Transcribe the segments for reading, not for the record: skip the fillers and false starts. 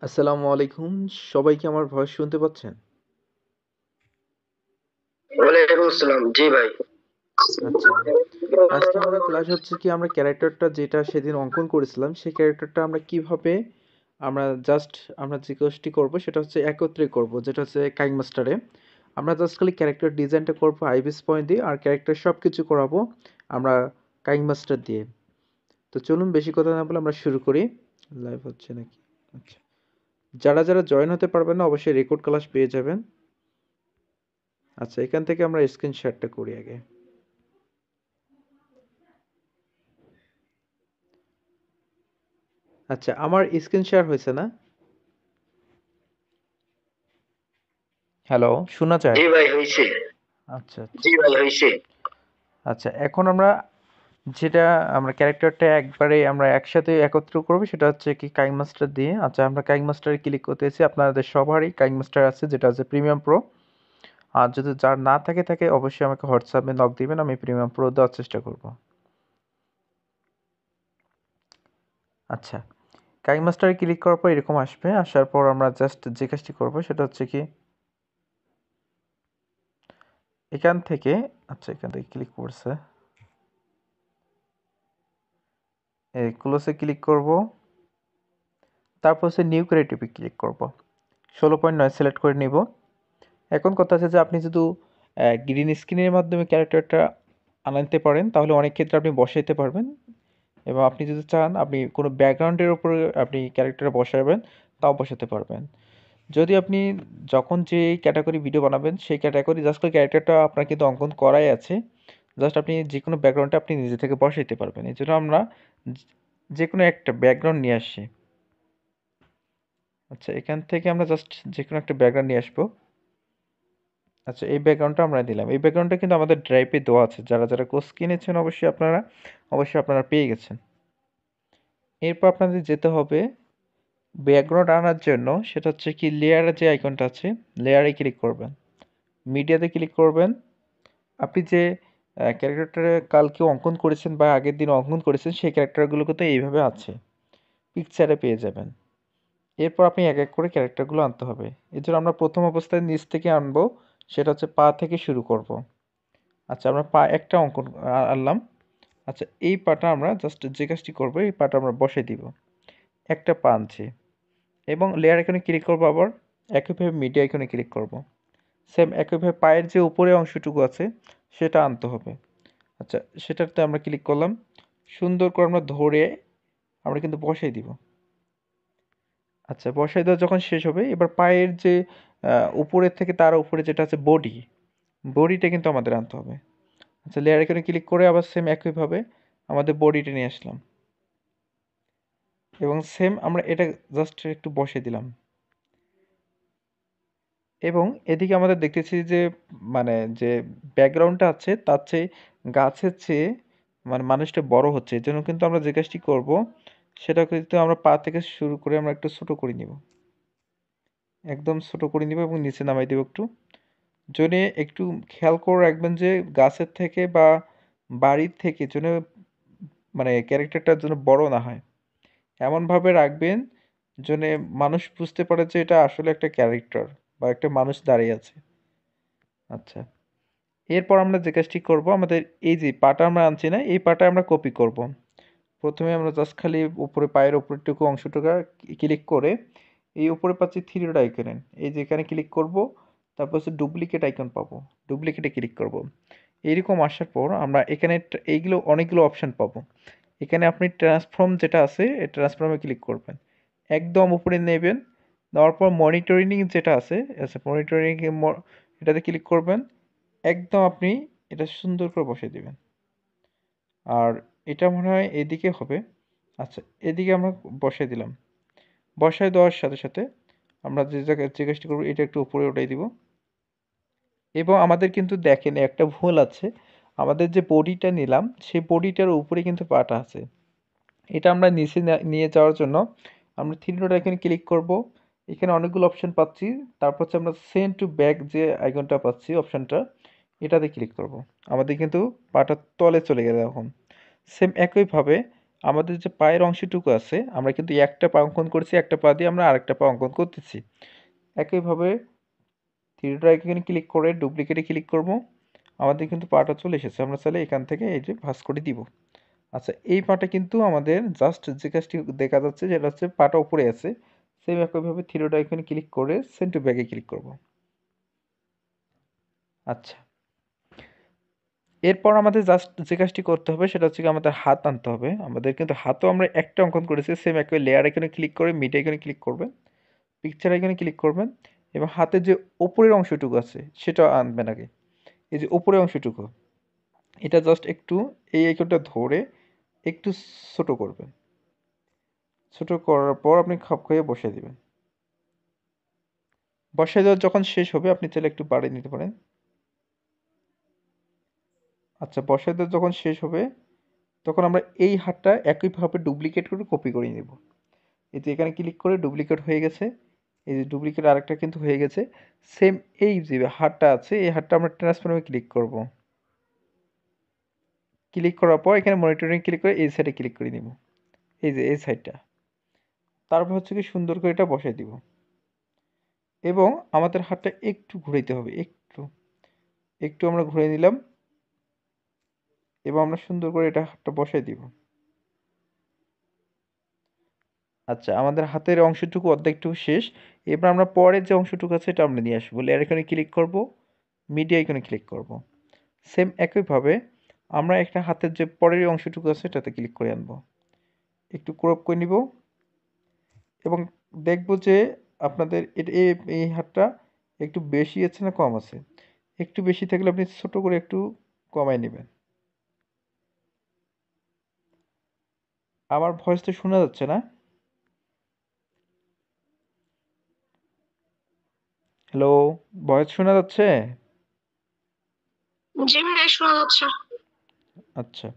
আসসালামু আলাইকুম। সবাই কি আমার ভয়েস শুনতে পাচ্ছেন? ওয়ালাইকুম আসসালাম, জি ভাই। আচ্ছা। আজকে আমাদের ক্লাস হচ্ছে কি আমরা ক্যারেক্টারটা যেটা সেদিন অঙ্কন করেছিলাম সেই ক্যারেক্টারটা আমরা কিভাবে আমরা জাস্ট আমরা যে কাজটি করব সেটা হচ্ছে একত্রে করব যেটা হচ্ছে কাইন মাস্টারে। আমরা জাস্ট খালি ক্যারেক্টার ডিজাইনটা করব আইবিএস পয়েন্ট দিয়ে আর ক্যারেক্টার সব কিছু করাবো আমরা কাইন মাস্টার দিয়ে। তো চলুন বেশি কথা না বলে আমরা শুরু করি। লাইভ হচ্ছে নাকি? আচ্ছা। যারা যারা জয়েন হতে পারবেন না অবশ্যই রেকর্ড ক্লাস পেয়ে যাবেন। আচ্ছা, এখান থেকে আমরা স্ক্রিন শেয়ারটা করি আগে। আচ্ছা, আমার স্ক্রিন শেয়ার হয়েছে না? হ্যালো, শোনা যায়? জি ভাই, হয়েছে। আচ্ছা আচ্ছা। জি ভাই, হয়েছে। আচ্ছা, এখন আমরা যেটা আমরা ক্যারেক্টারটা একবারে আমরা একসাথে একত্র করবো সেটা হচ্ছে কি কাইং মাস্টার দিয়ে। আচ্ছা, আমরা কাইং মাস্টারে ক্লিক করতেছি। আপনাদের সবারই কাইং মাস্টার আছে যেটা হচ্ছে প্রিমিয়াম প্রো। আর যদি যার না থাকে অবশ্যই আমাকে হোয়াটসঅ্যাপে নক দিবেন, আমি প্রিমিয়াম প্রো দেওয়ার চেষ্টা করব। আচ্ছা, কাইং মাস্টারে ক্লিক করার পর এরকম আসবে। আসার পর আমরা জাস্ট যে কাজটি করবো সেটা হচ্ছে কি এখান থেকে, আচ্ছা এখান থেকে ক্লিক করছে, এই ক্লোজে ক্লিক করব। তারপর হচ্ছে নিউ ক্রিয়েটিভে ক্লিক করব। 16.9 সিলেক্ট করে নিব। এখন কথা আছে যে আপনি যদি গ্রিন স্ক্রিনের মাধ্যমে ক্যারেক্টারটা আনাতে পারেন তাহলে অনেক ক্ষেত্রে আপনি বসাইতে পারবেন, এবং আপনি যদি চান আপনি কোনো ব্যাকগ্রাউন্ডের উপরে আপনি ক্যারেক্টার বসাবেন তাও বসাতে পারবেন। যদি আপনি যখন যে ক্যাটাগরি ভিডিও বানাবেন সেই ক্যাটাগরি জাস্ট করে ক্যারেক্টারটা আপনার কিন্তু অঙ্কন করাই আছে, জাস্ট আপনি যে কোনো ব্যাকগ্রাউন্ডটা আপনি নিজে থেকে বসাইতে পারবেন। এই জন্য আমরা যে কোনো একটা ব্যাকগ্রাউন্ড নিয়ে আসছি। আচ্ছা, এখান থেকে আমরা জাস্ট যে কোনো একটা ব্যাকগ্রাউন্ড নিয়ে আসবো। আচ্ছা, এই ব্যাকগ্রাউন্ডটা আমরা দিলাম। এই ব্যাকগ্রাউন্ডটা কিন্তু আমাদের ড্রাইভে দেওয়া আছে। যারা যারা কোর্স কিনেছেন অবশ্যই আপনারা পেয়ে গেছেন। এরপর আপনাদের যেতে হবে ব্যাকগ্রাউন্ড আনার জন্য, সেটা হচ্ছে কি লেয়ারে যে আইকনটা আছে লেয়ারে ক্লিক করবেন, মিডিয়াতে ক্লিক করবেন। আপনি যে ক্যারেক্টারটা কালকে অঙ্কন করেছেন বা আগের দিন অঙ্কন করেছেন সেই ক্যারেক্টারগুলো কিন্তু এইভাবে আছে, পিকচারে পেয়ে যাবেন। এরপর আপনি এক এক করে ক্যারেক্টারগুলো আনতে হবে। এর জন্য আমরা প্রথম অবস্থায় নিচ থেকে আনবো, সেটা হচ্ছে পা থেকে শুরু করব। আচ্ছা, আমরা পা একটা অঙ্কন আনলাম। আচ্ছা, এই পাটা আমরা জাস্ট যে কাজটি করবো এই পাটা আমরা বসে দিব। একটা পা আনছি এবং লেয়ার আইকনে ক্লিক করবো, আবার একইভাবে মিডিয়া আইকনে ক্লিক করব। সেম একইভাবে পায়ের যে উপরে অংশটুকু আছে সেটা আনতে হবে। আচ্ছা, সেটাতে আমরা ক্লিক করলাম। সুন্দর করে আমরা ধরে আমরা কিন্তু বসাই দিব। আচ্ছা, বসাই দেওয়া যখন শেষ হবে এবার পায়ের যে উপরের থেকে তার উপরে যেটা আছে বডি, বডিটা কিন্তু আমাদের আনতে হবে। আচ্ছা, লেয়ার আইকনে ক্লিক করে আবার সেম একইভাবে আমাদের বডিটা নিয়ে আসলাম এবং সেম আমরা এটা জাস্ট একটু বসিয়ে দিলাম। এবং এদিকে আমাদের দেখতেছি যে মানে যে ব্যাকগ্রাউন্ডটা আছে তার চেয়ে গাছের চেয়ে মানে মানুষটা বড় হচ্ছে। এর জন্য কিন্তু আমরা যে কাজটি করব সেটা কিন্তু আমরা পা থেকে শুরু করে আমরা একটু ছোট করে নিব। একদম ছোট করে নিব এবং নিচে নামাই দেব একটু। জন্য একটু খেয়াল করে রাখবেন যে গাছের থেকে বা বাড়ির থেকে যেন মানে ক্যারেক্টারটা যেন বড় না হয়। এমনভাবে রাখবেন যেন মানুষ বুঝতে পারে যে এটা আসলে একটা ক্যারেক্টার বা একটা মানুষ দাঁড়িয়ে আছে। আচ্ছা, এরপর আমরা যে কাজটি করব, আমাদের এই যে পাটা আমরা আনছি না এই পাটা আমরা কপি করব। প্রথমে আমরা জাস্ট খালি উপরে পায়ের উপরটুকু অংশটুকু ক্লিক করে এই উপরে পাচ্ছি থ্রি ডট আইকনে, এই যে এখানে ক্লিক করব। তারপর হচ্ছে ডুপ্লিকেট আইকন পাবো, ডুপ্লিকেটে ক্লিক করব। এইরকম আসার পর আমরা এখানে এইগুলো অনেকগুলো অপশন পাবো। এখানে আপনি ট্রান্সফর্ম যেটা আছে এই ট্রান্সফর্মে ক্লিক করবেন, একদম উপরে নেবেন। নেওয়ার পর মনিটরিং যেটা আছে আচ্ছা মনিটরিং এটাতে ক্লিক করবেন। একদম আপনি এটা সুন্দর করে বসিয়ে দিবেন। আর এটা মনে হয় এদিকে হবে। আচ্ছা, এদিকে আমরা বসাই দিলাম। বসায় দেওয়ার সাথে সাথে আমরা যে জায়গায় যে কাজটি করবো এটা একটু উপরে উঠাই দিব। এবং আমাদের কিন্তু দেখেন একটা ভুল আছে, আমাদের যে বডিটা নিলাম সেই বডিটার উপরে কিন্তু পাটা আছে। এটা আমরা নিচে নিয়ে যাওয়ার জন্য আমরা থ্রি ডট আইকনে ক্লিক করব। এখানে অনেকগুলো অপশন পাচ্ছি। তারপর হচ্ছে আমরা সেন্ড টু ব্যাক যে আইকনটা পাচ্ছি অপশনটা, এটাতে ক্লিক করব। আমাদের কিন্তু পাটা তলে চলে গেল এখন। সেম একইভাবে আমাদের যে পায়ের অংশটুকু আছে আমরা কিন্তু একটা পা অঙ্কন করেছি, একটা পা দিয়ে আমরা আরেকটা পা অঙ্কন করতেছি। একইভাবে থ্রি এখানে ক্লিক করে ডুপ্লিকেটে ক্লিক করব, আমাদের কিন্তু পাটা চলে এসেছে। আমরা চাইলে এখান থেকে এই যে ভাঁজ করে দিব। আচ্ছা, এই পাটা কিন্তু আমাদের জাস্ট যে কাজটি দেখা যাচ্ছে সেটা হচ্ছে পাটা উপরে আছে। সেম একইভাবে থ্রি এখানে ক্লিক করে সেন্ড টু ব্যাকে ক্লিক করব। আচ্ছা, এরপর আমাদের জাস্ট যে কাজটি করতে হবে সেটা হচ্ছে কি আমাদের হাত আনতে হবে। আমাদের কিন্তু হাতও আমরা একটা অঙ্কন করেছি, সেম একই লেয়ার এখানে ক্লিক করে মিড এখানে ক্লিক করবেন, পিকচার এখানে ক্লিক করবেন এবং হাতের যে উপরের অংশটুকু আছে সেটা আনবেন আগে। এই যে উপরের অংশটুকু, এটা জাস্ট একটু এই আইকনটা ধরে একটু ছোট করবেন। ছোট করার পর আপনি খাপ খাইয়ে বসিয়ে দিবেন। বসিয়ে দেওয়া যখন শেষ হবে আপনি চাইলে একটু বাড়িয়ে নিতে পারেন। আচ্ছা, বসিয়ে দেওয়া যখন শেষ হবে তখন আমরা এই হাতটা একইভাবে ডুপ্লিকেট করে কপি করে নেব। এই যে এখানে ক্লিক করে ডুপ্লিকেট হয়ে গেছে। এই যে ডুপ্লিকেট আরেকটা কিন্তু হয়ে গেছে। সেম এই যে হাতটা আছে এই হাতটা আমরা ট্রান্সফর্মে ক্লিক করব। ক্লিক করার পর এখানে মনিটরিং ক্লিক করে এই সাইডে ক্লিক করে নিব। এই যে এই সাইডটা। তারপর হচ্ছে কি সুন্দর করে এটা বসাই দিব। এবং আমাদের হাতটা একটু ঘুরাইতে হবে, একটু একটু আমরা ঘুরে নিলাম এবং আমরা সুন্দর করে এটা হাতটা বসাই দিব। আচ্ছা, আমাদের হাতের অংশটুকু অর্ধেকটুকু শেষ। এবার আমরা পরের যে অংশটুকু আছে এটা আমরা নিয়ে আসবো। লেয়ার এখানে ক্লিক করব, মিডিয়া এখানে ক্লিক করব। সেম একইভাবে আমরা একটা হাতের যে পরের অংশটুকু আছে এটাতে ক্লিক করে আনবো। একটু ক্রপ করে নিব এবং দেখব যে আপনাদের এই হাতটা একটু বেশি আছে না কম আছে। একটু বেশি থাকলে আপনি ছোট করে একটু কমায় নেবেন। আমার ভয়েস তো শোনা যাচ্ছে না? হ্যালো, ভয়েস শোনা যাচ্ছে? জি ভাই, শোনা যাচ্ছে। আচ্ছা,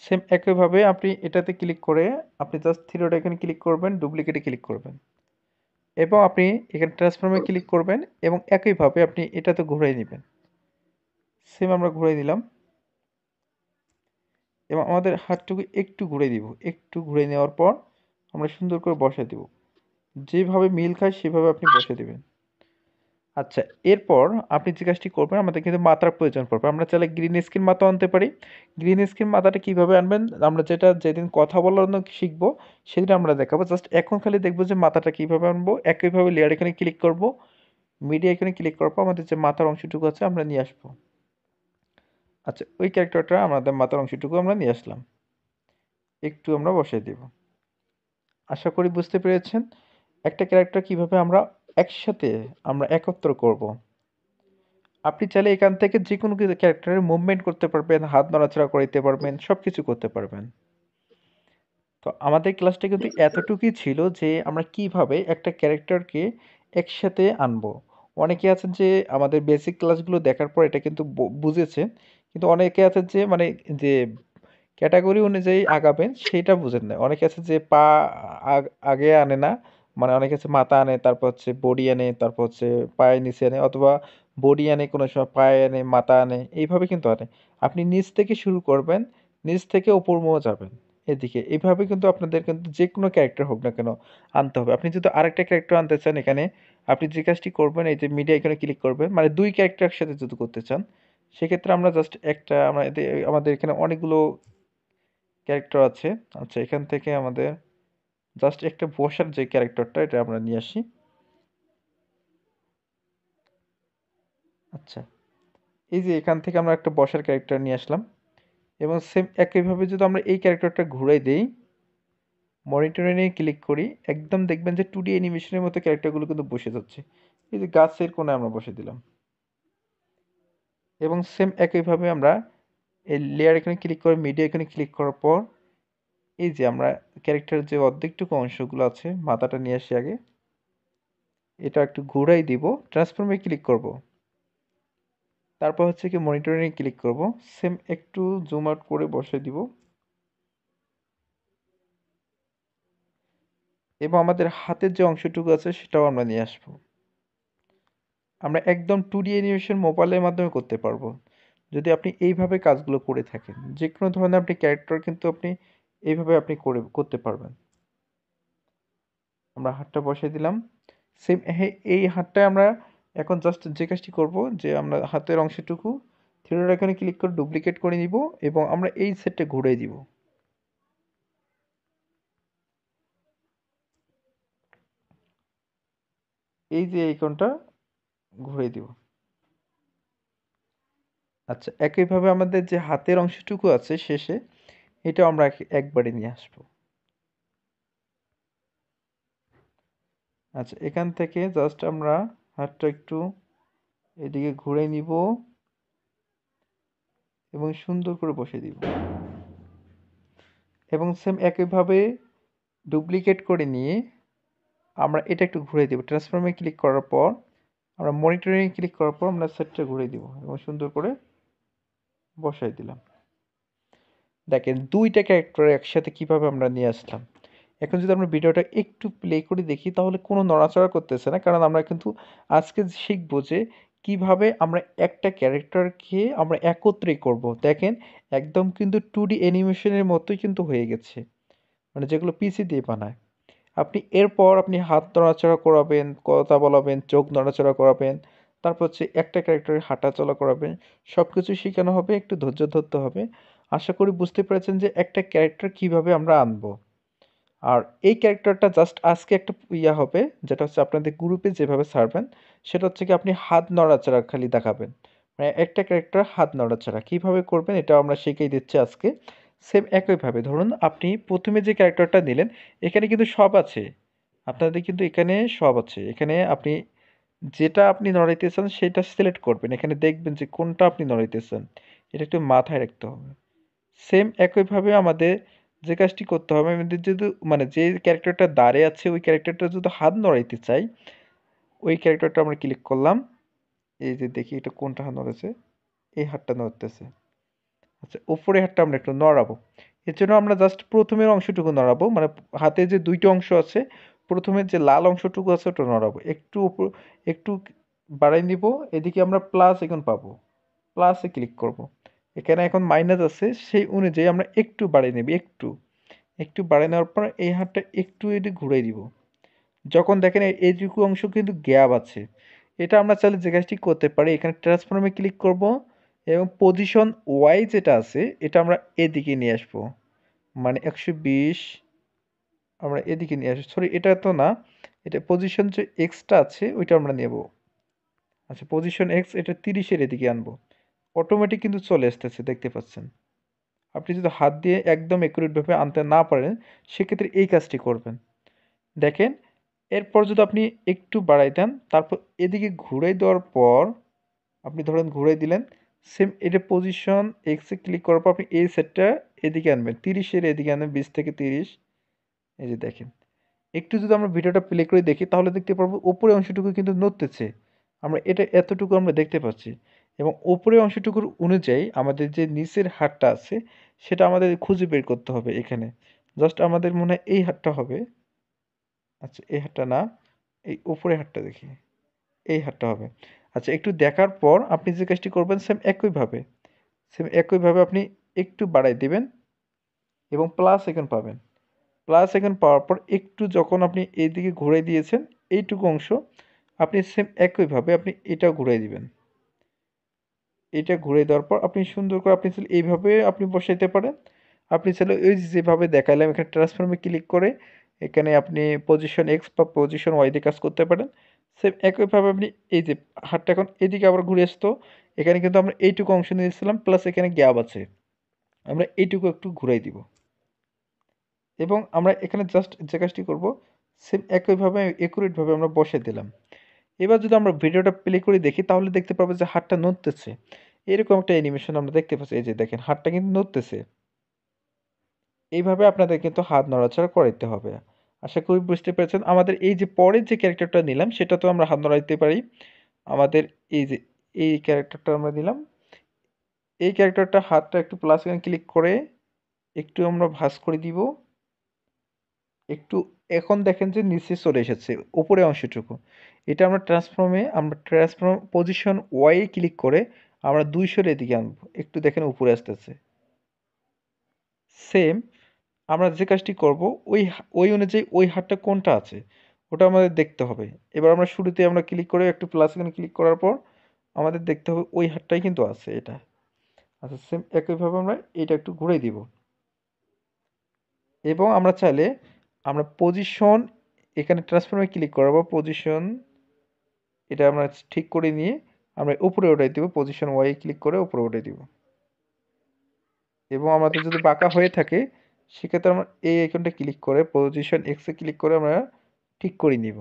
সেম একইভাবে আপনি এটাতে ক্লিক করে আপনি জাস্ট থ্রি ডট এখানে ক্লিক করবেন, ডুপ্লিকেটে ক্লিক করবেন এবং আপনি এখানে ট্রান্সফর্মে ক্লিক করবেন এবং একইভাবে আপনি এটাতে ঘুরিয়ে নেবেন। সেম আমরা ঘুরিয়ে নিলাম এবং আমাদের হাতটুকু একটু ঘুরিয়ে দিব। একটু ঘুরিয়ে নেওয়ার পর আমরা সুন্দর করে বসায় দিব। যেভাবে মিল খায় সেভাবে আপনি বসিয়ে দিবেন। আচ্ছা, এরপর আপনি যে কাজটি করবেন আমাদের কিন্তু মাথার প্রয়োজন পড়বে। আমরা চাইলে গ্রিন স্ক্রিন মাথাও আনতে পারি। গ্রিন স্ক্রিন মাথাটা কিভাবে আনবেন আমরা যেটা যেদিন কথা বলানো শিখবো সেদিন আমরা দেখাবো। জাস্ট এখন খালি দেখবো যে মাথাটা কিভাবে আনবো। একইভাবে লেয়ার এখানে ক্লিক করব, মিডিয়া এখানে ক্লিক করার পর আমাদের যে মাথার অংশটুকু আছে আমরা নিয়ে আসবো। আচ্ছা, ওই ক্যারেক্টারটা আমাদের মাথার অংশটুকু আমরা নিয়ে আসলাম। একটু আমরা বসাই দেব। আশা করি বুঝতে পেরেছেন একটা ক্যারেক্টার কিভাবে আমরা একসাথে আমরা একত্র করব। আপনি চাইলে এখান থেকে যেকোনো কিছু ক্যারেক্টারের মুভমেন্ট করতে পারবেন, হাত নড়াচড়া করাইতে পারবেন, সবকিছু করতে পারবেন। তো আমাদের ক্লাসটা কিন্তু এতটুকুই ছিল যে আমরা কিভাবে একটা ক্যারেক্টারকে একসাথে আনবো। অনেকে আছেন যে আমাদের বেসিক ক্লাসগুলো দেখার পর এটা কিন্তু বুঝেছেন, কিন্তু অনেকে আছেন যে মানে যে ক্যাটাগরি অনুযায়ী আগাবেন সেটা বুঝেন না। অনেকে আছে যে পা আগে আনে না, মানে অনেকে আছে মাথা আনে, তারপর হচ্ছে বডি আনে, তারপর হচ্ছে পায়ের নিচে আনে, অথবা বডি আনে কোনো সময় পায়ে আনে, মাথা আনে, এইভাবে কিন্তু আনে। আপনি নিচ থেকে শুরু করবেন, নিচ থেকে ওপর মুখ যাবেন এদিকে। এইভাবে কিন্তু আপনাদের কিন্তু যে কোনো ক্যারেক্টার হোক না কেন আনতে হবে। আপনি যদি আরেকটা ক্যারেক্টার আনতে চান এখানে আপনি যে কাজটি করবেন এই যে মিডিয়া এখানে ক্লিক করবেন, মানে দুই ক্যারেক্টার একসাথে যদি করতে চান সেক্ষেত্রে আমরা জাস্ট একটা আমরা আমাদের এখানে অনেকগুলো ক্যারেক্টার আছে। আচ্ছা, এখান থেকে আমাদের জাস্ট একটা বসার যে ক্যারেক্টারটা এটা আমরা নিয়ে আসি। আচ্ছা, এই যে এখান থেকে আমরা একটা বসার ক্যারেক্টার নিয়ে আসলাম এবং সেম একইভাবে যদি আমরা এই ক্যারেক্টারটা ঘুরাই দেই, মনিটরে নিয়ে ক্লিক করি, একদম দেখবেন যে 2D অ্যানিমেশনের মতো ক্যারেক্টারগুলো কিন্তু বসে যাচ্ছে। এই যে গাছের কোণে আমরা বসে দিলাম এবং সেম একইভাবে আমরা এই লেয়ার এখানে ক্লিক করে মিডিয়া এখানে ক্লিক করার পর এই যে আমরা ক্যারেক্টারের যে অর্ধেকটুকু অংশগুলো আছে মাথাটা নিয়ে আসি আগে, এটা একটু ঘুরাই দিব, ট্রান্সফর্মে ক্লিক করব। তারপর হচ্ছে কি মনিটরিং এ ক্লিক করব, সেম একটু জুম আউট করে বসাই দিব এবং আমাদের হাতের যে অংশটুকু আছে সেটাও আমরা নিয়ে আসবো। আমরা একদম 2D অ্যানিমেশন মোবাইলের মাধ্যমে করতে পারবো যদি আপনি এইভাবে কাজগুলো করে থাকেন। যে কোনো ধরনের আপনি ক্যারেক্টার কিন্তু আপনি এইভাবে আপনি করতে পারবেন। আমরা হাতটা বসিয়ে দিলাম। সেম এই হাতটায় আমরা এখন জাস্ট যে কাজটি করব যে আমরা হাতের অংশটুকু থ্রি ডট আইকনে ক্লিক করে ডুপ্লিকেট করে নিব এবং আমরা এই সেটটা ঘুরিয়ে দিব। এই যে আইকনটা ঘুরিয়ে দিব। আচ্ছা, একইভাবে আমাদের যে হাতের অংশটুকু আছে শেষে, এটাও আমরা একবারে নিয়ে আসবো। আচ্ছা, এখান থেকে জাস্ট আমরা হাতটা একটু এদিকে ঘুরে নিব এবং সুন্দর করে বসিয়ে দিব এবং সেম একইভাবে ডুপ্লিকেট করে নিয়ে আমরা এটা একটু ঘুরে দিব। ট্রান্সফর্মে ক্লিক করার পর আমরা মনিটরিং ক্লিক করার পর আমরা সেটটা ঘুরে দিব এবং সুন্দর করে বসাই দিলাম। দেখেন দুইটা ক্যারেক্টার একসাথে কিভাবে আমরা নিয়ে আসলাম। এখন যদি আমরা ভিডিওটা একটু প্লে করে দেখি তাহলে কোনো নড়াচড়া করতেছে না, কারণ আমরা কিন্তু আজকে শিখবো যে কিভাবে আমরা একটা ক্যারেক্টারকে আমরা একত্রে করব। দেখেন একদম কিন্তু 2D অ্যানিমেশনের মতোই কিন্তু হয়ে গেছে, মানে যেগুলো পিসি দিয়ে বানায়। এরপর আপনি হাত নড়াচড়া করাবেন, কথা বলাবেন, চোখ নড়াচড়া করাবেন, তারপর হচ্ছে একটা ক্যারেক্টারের হাঁটাচলা করাবেন। সব কিছু শেখানো হবে, একটু ধৈর্য ধরতে হবে। আশা করি বুঝতে পেরেছেন যে একটা ক্যারেক্টার কিভাবে আমরা আনবো। আর এই ক্যারেক্টারটা জাস্ট আজকে একটা হবে, যেটা হচ্ছে আপনাদের গ্রুপে যেভাবে ছাড়বেন, সেটা হচ্ছে কি আপনি হাত নড়াচড়া খালি দেখাবেন। মানে একটা ক্যারেক্টার হাত নড়াচড়া কিভাবে করবেন এটা আমরা শিখিয়ে দিচ্ছি আজকে। সেম একইভাবে ধরুন আপনি প্রথমে যে ক্যারেক্টারটা নিলেন, এখানে কিন্তু সব আছে। আপনাদের কিন্তু এখানে সব আছে। এখানে আপনি যেটা আপনি নড়াইতেছেন সেটা সিলেক্ট করবেন। এখানে দেখবেন যে কোনটা আপনি নড়াইতেছেন। এটা একটু মাথায় রাখতে হবে। সেম একইভাবে আমাদের যে কাজটি করতে হবে, আমাদের যদি মানে যে ক্যারেক্টারটা দাঁড়িয়ে আছে ওই ক্যারেক্টারটা যদি হাত নড়াইতে চাই, ওই ক্যারেক্টারটা আমরা ক্লিক করলাম। এই যে দেখি এটা কোনটা হাত নড়েছে, এই হাতটা নড়তেছে। আচ্ছা, উপরে হাতটা আমরা একটু নড়াবো। এর জন্য আমরা জাস্ট প্রথমের অংশটুকু নড়াবো, মানে হাতে যে দুইটা অংশ আছে, প্রথমের যে লাল অংশটুকু আছে ওটা নড়াবো একটু একটু বাড়াই নিব। এদিকে আমরা প্লাস এখন পাবো, প্লাসে ক্লিক করব। এখানে এখন মাইনাস আছে, সেই অনুযায়ী আমরা একটু বাড়িয়ে নেব, একটু একটু বাড়িয়ে নেওয়ার পর এই হাতটা একটু এটি ঘুরিয়ে দিব। যখন দেখেন এইটুকু অংশ কিন্তু গ্যাপ আছে, এটা আমরা চাইলে যে কাজটি করতে পারি, এখানে ট্রান্সফর্মে ক্লিক করব এবং পজিশন ওয়াই যেটা আছে এটা আমরা এদিকে নিয়ে আসবো। মানে 120 আমরা এদিকে নিয়ে আসবো, সরি এটা তো না, এটা পজিশন যে এক্সটা আছে ওইটা আমরা নেব। আচ্ছা, পজিশন এক্স এটা 30-এর এদিকে আনবো। অটোমেটিক কিন্তু চলে আসতেছে, দেখতে পাচ্ছেন। আপনি যদি হাত দিয়ে একদম একুরেটভাবে আনতে না পারেন, সেক্ষেত্রে এই কাজটি করবেন। দেখেন, এরপর যদি আপনি একটু বাড়াই দেন, তারপর এদিকে ঘুরে দেওয়ার পর আপনি ধরেন ঘুরে দিলেন, সেম এটা পজিশন এক্সে ক্লিক করার পর আপনি এই সেটটা এদিকে আনবেন, 30-এর এদিকে আনবেন, 20 থেকে 30। এই যে দেখেন, একটু যদি আমরা ভিডিওটা প্লে করে দেখি তাহলে দেখতে পারবো উপরের অংশটুকু কিন্তু নড়তেছে। আমরা এটা এতটুকু আমরা দেখতে পাচ্ছি এবং উপরের অংশটুকুর অনুযায়ী আমাদের যে নিচের হাতটা আছে সেটা আমাদের খুঁজে বের করতে হবে। এখানে জাস্ট আমাদের মনে হয় এই হাতটা হবে। আচ্ছা, এই হাতটা না, এই উপরের হাতটা দেখি, এই হাতটা হবে। আচ্ছা, একটু দেখার পর আপনি যে কাজটি করবেন সেম একইভাবে আপনি একটু বাড়াই দিবেন এবং প্লাস আইকন পাবেন। প্লাস আইকন পাওয়ার পর একটু যখন আপনি এইদিকে ঘুরে দিয়েছেন, এইটুকু অংশ আপনি সেম একইভাবে আপনি এটাও ঘুরিয়ে দিবেন। এটা ঘুরিয়ে দেওয়ার পর আপনি সুন্দর করে আপনি চাইলে এইভাবে আপনি বসাইতে পারেন। আপনি চাইলে ওই যেভাবে দেখাইলাম এখানে ট্রান্সফর্মে ক্লিক করে এখানে আপনি পজিশন এক্স বা পজিশন ওয়াই দিয়ে কাজ করতে পারেন। সেম একইভাবে আপনি এই যে হাতটা এখন এদিকে আবার ঘুরে আসতো, এখানে কিন্তু আমরা এইটুকু অংশ নিয়েছিলাম প্লাস এখানে গ্যাপ আছে, আমরা এইটুকু একটু ঘুরাই দিব এবং আমরা এখানে জাস্ট যে কাজটি করব সেম একইভাবে একুরেটভাবে আমরা বসে দিলাম। এবার যদি আমরা ভিডিওটা প্লে করে দেখি তাহলে দেখতে পাবো যে হাতটা নড়তেছে। এরকম একটা অ্যানিমেশন আমরা দেখতে পাচ্ছি। এই যে দেখেন হাতটা কিন্তু নড়তেছে। এইভাবে আপনাদের কিন্তু হাত নড়াচড়া করাইতে হবে। আশা করি বুঝতে পেরেছেন। আমাদের এই যে পরের যে ক্যারেক্টারটা নিলাম সেটাতেও আমরা হাত নড়াইতে পারি। আমাদের এই যে এই ক্যারেক্টারটা আমরা নিলাম। এই ক্যারেক্টারটা হাতটা একটু প্লাস আইকন ক্লিক করে একটু আমরা ভাঁজ করে দিব। একটু এখন দেখেন যে নিচে চলে এসেছে উপরের অংশটুকু। এটা আমরা ট্রান্সফর্ম পজিশন ওয়াই ক্লিক করে আমরা 200-এর এদিকে আনবো। একটু দেখেন উপরে আসতেছে। সেম আমরা যে কাজটি করব ওই অনুযায়ী ওই হাতটা কোনটা আছে ওটা আমাদের দেখতে হবে। এবার আমরা শুরুতে আমরা ক্লিক করে একটু প্লাস এখানে ক্লিক করার পর আমাদের দেখতে হবে ওই হাতটাই কিন্তু আছে এটা। আচ্ছা সেম একইভাবে আমরা এটা একটু ঘুরে দিব এবং আমরা চাইলে আমরা পজিশন এখানে ট্রান্সফর্মে ক্লিক করাবো পজিশন এটা আমরা ঠিক করে নিয়ে আমরা উপরে উঠাই দিব পজিশন ওয়াই ক্লিক করে উপরে উঠে দিব এবং আমাদের যদি বাঁকা হয়ে থাকে সেক্ষেত্রে আমরা এই আইকনটা ক্লিক করে পজিশন এক্সে ক্লিক করে আমরা ঠিক করে নিব।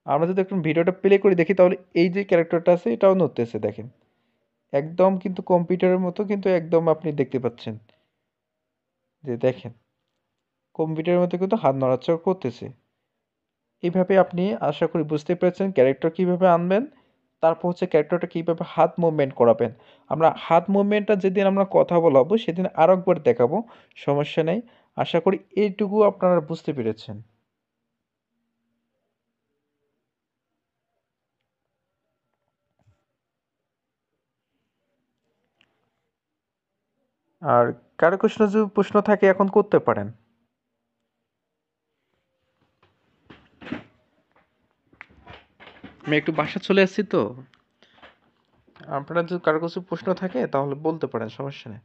আমরা যদি এখন ভিডিওটা প্লে করে দেখি তাহলে এই যে ক্যারেক্টারটা আছে এটাও নড়তেছে দেখেন একদম কিন্তু কম্পিউটারের মতো কিন্তু একদম আপনি দেখতে পাচ্ছেন যে দেখেন কম্পিউটারের মতো কিন্তু হাত নড়াচড়া করতেছে। এইভাবে আপনি আশা করি বুঝতে পেরেছেন ক্যারেক্টার কিভাবে আনবেন তারপর হচ্ছে ক্যারেক্টারটা কিভাবে হাত মুভমেন্ট করাবেন। আমরা হাত মুভমেন্টটা যেদিন আমরা কথা বলাবো সেদিন আরো একবার দেখাবো সমস্যা নেই। আশা করি এইটুকু আপনারা বুঝতে পেরেছেন। আর কারো প্রশ্ন যদি প্রশ্ন থাকে এখন করতে পারেন। আমি একটু বাসা চলে আসছি তো আপনারা যদি কারো কিছু প্রশ্ন থাকে তাহলে বলতে পারেন সমস্যা নেই।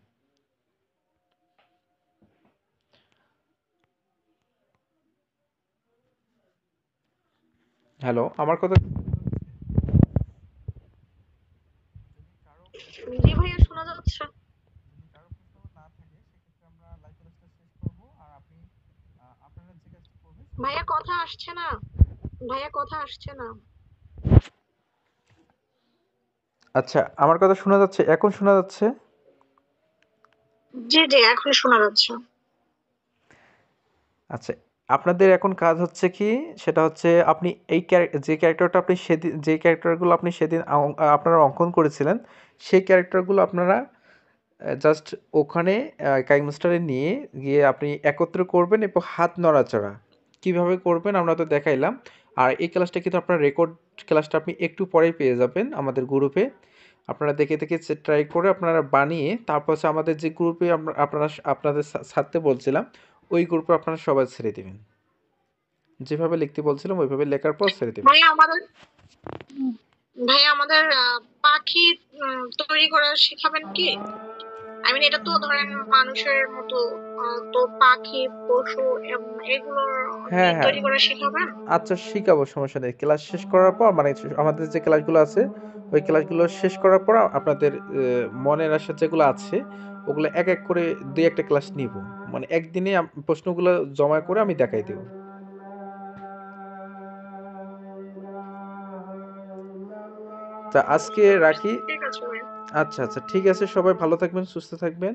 হ্যালো আমার কথা জি ভাইয়া শোনা যাচ্ছে। যদি কারো প্রশ্ন না থাকে সেক্ষেত্রে আমরা লাইভ ক্লাসটা শেষ করব আর আপনি আপনারা যে কাজটি করবেন ভাইয়া কথা আসছে না, ভাইয়া কথা আসছে না। আচ্ছা আমার কথা শোনা যাচ্ছে এখন শোনা যাচ্ছে? জি জি এখন শোনা যাচ্ছে। আচ্ছা আপনাদের এখন কাজ হচ্ছে কি সেটা হচ্ছে আপনি এই যে ক্যারেক্টারটা আপনি সেদিন যে ক্যারেক্টারগুলো আপনি সেদিন আপনারা অঙ্কন করেছিলেন সেই ক্যারেক্টারগুলো আপনারা জাস্ট ওখানে কাইমাস্টারে নিয়ে গিয়ে আপনি একত্র করবেন এবং হাত নড়াচড়া কিভাবে করবেন আমরা তো দেখাইলাম। আর এই ক্লাসটা কিন্তু আপনার রেকর্ড ক্লাসটা আপনি একটু পরেই পেয়ে যাবেন আমাদের গ্রুপে। আপনারা দেখে দেখে ট্রাই করে আপনারা বানিয়ে তারপর হচ্ছে আমাদের যে গ্রুপে আপনারা আপনাদের ছাড়তে বলছিলাম ওই গ্রুপে আপনারা সবাই ছেড়ে দিবেন। যেভাবে লিখতে বলছিলাম ওইভাবে লেখার পর ছেড়ে দিবেন। ভাইয়া আমাদের ভাইয়া আমাদের পাখি তৈরি করা শেখাবেন কি? আই মিন এটা তো ধরেন মানুষের মতো তো পাখি পশু এগুলোর হ্যাঁ হ্যাঁ তৈরি করা শেখাবেন? আচ্ছা শিখাবো সমস্যা নেই ক্লাস শেষ করার পর মানে আমাদের যে ক্লাসগুলো আছে ওই ক্লাসগুলো শেষ করার পর আপনাদের মনের আশা যেগুলো আছে ওগুলো এক এক করে দুই একটা ক্লাস নিব মানে একদিনে প্রশ্নগুলো জমা করে আমি দেখাই দেব। তা আজকে রাখি। ঠিক আছে ভাইয়া। আচ্ছা আচ্ছা ঠিক আছে সবাই ভালো থাকবেন সুস্থ থাকবেন।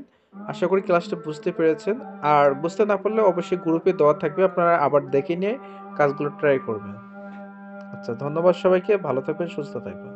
আশা করি ক্লাসটা বুঝতে পেরেছেন। আর বুঝতে না পারলে অবশ্যই গ্রুপে দেওয়া থাকবে আপনারা আবার দেখে নিয়ে কাজগুলো ট্রাই করবেন। আচ্ছা ধন্যবাদ সবাইকে ভালো থাকবেন সুস্থ থাকবেন।